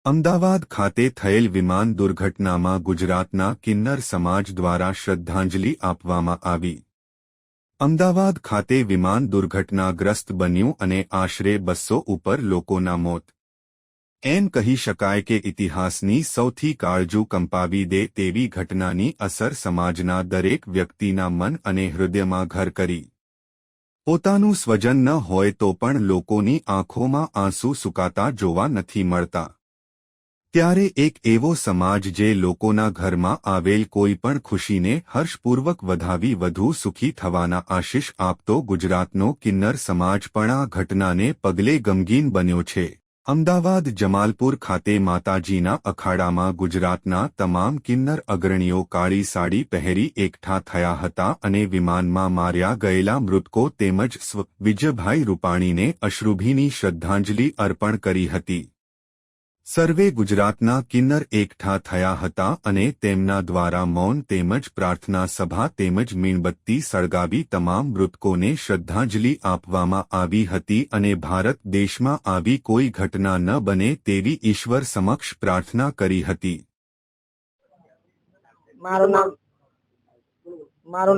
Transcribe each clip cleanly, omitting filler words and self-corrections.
અમદાવાદ ખાતે થયેલ વિમાન દુર્ઘટનામાં ગુજરાતના કિન્નર સમાજ દ્વારા શ્રદ્ધાંજલિ આપવામાં આવી। અમદાવાદ ખાતે વિમાન દુર્ઘટનાગ્રસ્ત બન્યું અને આશરે 200 ઉપર લોકોના મોત। એમ કહી શકાય કે ઇતિહાસની સૌથી કાળજુ કંપાવી દે તેવી ઘટનાની અસર સમાજના દરેક વ્યક્તિના મન અને હૃદયમાં ઘર કરી। પોતાનું સ્વજન ન હોય તો પણ લોકોની આંખોમાં આંસુ સુકાતા જોવા નથી મળતા। ત્યારે એક એવો સમાજ જે લોકોના ઘરમાં આવેલ કોઈ પણ ખુશીને હર્ષપૂર્વક વધાવી વધુ સુખી થવાના આશીષ આપતો ગુજરાતનો કિન્નર સમાજ પણ આ ઘટનાને પગલે ગમગીન બન્યો છે। અમદાવાદ જમાલપુર ખાતે માતાજીના અખાડામાં ગુજરાતના તમામ કિન્નર અગ્રણીઓ કાળી સાડી પહેરી એકઠા થયા હતા અને વિમાનમાં માર્યા ગયેલા મૃતકો તેમજ સ્વ વિજયભાઈ રૂપાણીને અશ્રુભીની શ્રદ્ધાંજલિ અર્પણ કરી હતી। સર્વે ગુજરાતના કિન્નર એકઠા થયા હતા અને તેમના દ્વારા મૌન તેમજ પ્રાર્થના સભા તેમજ મીણબત્તી સળગાવી તમામ મૃતકોને શ્રદ્ધાંજલિ આપવામાં આવી હતી અને ભારત દેશમાં આવી કોઈ ઘટના ન બને તેવી ઈશ્વર સમક્ષ પ્રાર્થના કરી હતી। મારું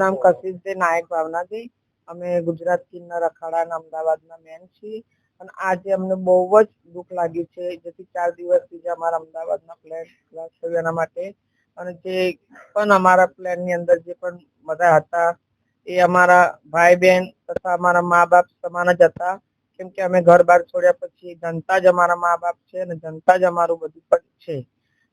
નામ કશિશ છે નાયક ભાવનાથી। અમે ગુજરાત કિન્નર અખાડાના અમદાવાદના મેન છીએ અને આજે અમને બહુ જ દુઃખ લાગ્યું છે જેથી 4 દિવસથી જે અમારા અમદાવાદના પ્લેન ક્રેશ થયું એના માટે અને જે પણ અમારા પ્લેનની અંદર જે પણ બધા હતા એ અમારા ભાઈ બહેન તથા અમારા મા બાપ સમાન જ હતા। કેમ કે અમે ઘર બહાર છોડ્યા પછી જનતા જ અમારા મા બાપ છે અને જનતા જ અમારું બધું પણ છે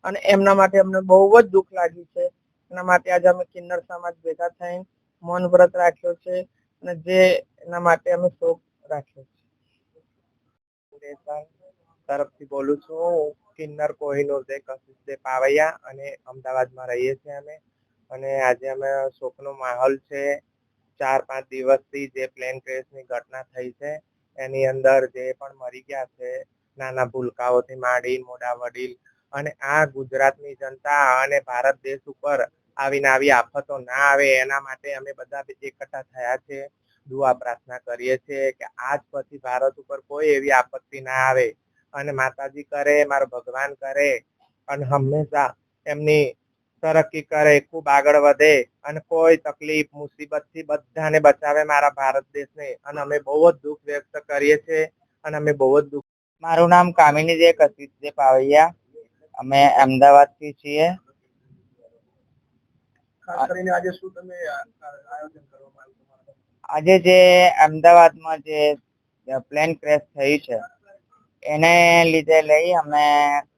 અને એમના માટે અમને બહુ જ દુઃખ લાગ્યું છે। એના માટે આજે અમે કિન્નર સમાજ ભેગા થઈને મૌન વ્રત રાખ્યો છે અને જે એના માટે અમે શોક રાખ્યો છે। તરફથી બોલું છું હું કિન્નર કોહિનૂર દે કશિશ દે પાવૈયા અને અમદાવાદમાં રહીએ છીએ અમે અને આજે અમે શોકનો માહોલ છે। 4-5 દિવસથી જે પ્લેન ક્રેશની ઘટના થઈ છે એની અંદર જે પણ મરી ગયા છે નાના ભૂલકાઓથી માંડી મોટા વડીલ અને આ ગુજરાતની જનતા અને ભારત દેશ ઉપર આવીને આવી આફતો ના આવે એના માટે અમે બધા એકઠા થયા છે। દુઆ પ્રાર્થના કરીએ છીએ કે આજ પછી ભારત ઉપર કોઈ એવી આપત્તિ ના આવે અને માતાજી કરે મારો ભગવાન કરે અને હંમેશા એમની તરક્કી કરે ખૂબ આગળ વધે અને કોઈ તકલીફ મુસીબતથી બધાને બચાવે મારા ભારત દેશને અને અમે બહુ જ દુઃખ વ્યક્ત કરીએ છીએ અને અમે બહુ જ દુઃખ। મારું નામ કામિની દે કશિશ દે પાવૈયા। અમે અમદાવાદથી છીએ। ખાસ કરીને આજે શું તમે આયોજન કરવામાં આવ્યું? આજે જે અમદાવાદમાં જે પ્લેન ક્રેશ થયું છે એને લીધે લઈ અમે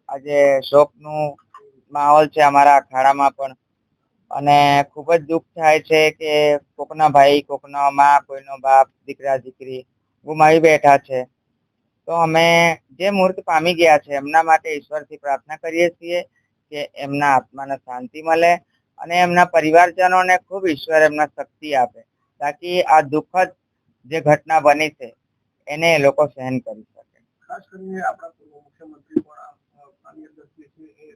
આજે શોકનું માહોલ છે અમારા અખાડામાં પણ અને ખૂબ જ દુઃખ થાય છે કે કોકના ભાઈ કોકના મા કોઈનો બાપ દીકરા દીકરી ગુમાવી બેઠા છે। તો અમે જે મૂર્ત પામી ગયા છે એમના માટે ઈશ્વરથી પ્રાર્થના કરીએ છીએ કે એમના આત્માને શાંતિ મળે અને એમના પરિવારજનોને ખૂબ ઈશ્વર એમના શક્તિ આપે તાકી આ દુઃખદ જે ઘટના બની છે એને એ લોકો સહન કરી શકે। ખાસ કરીને આપણા મુખ્યમંત્રી પણ આની અંદર જે છે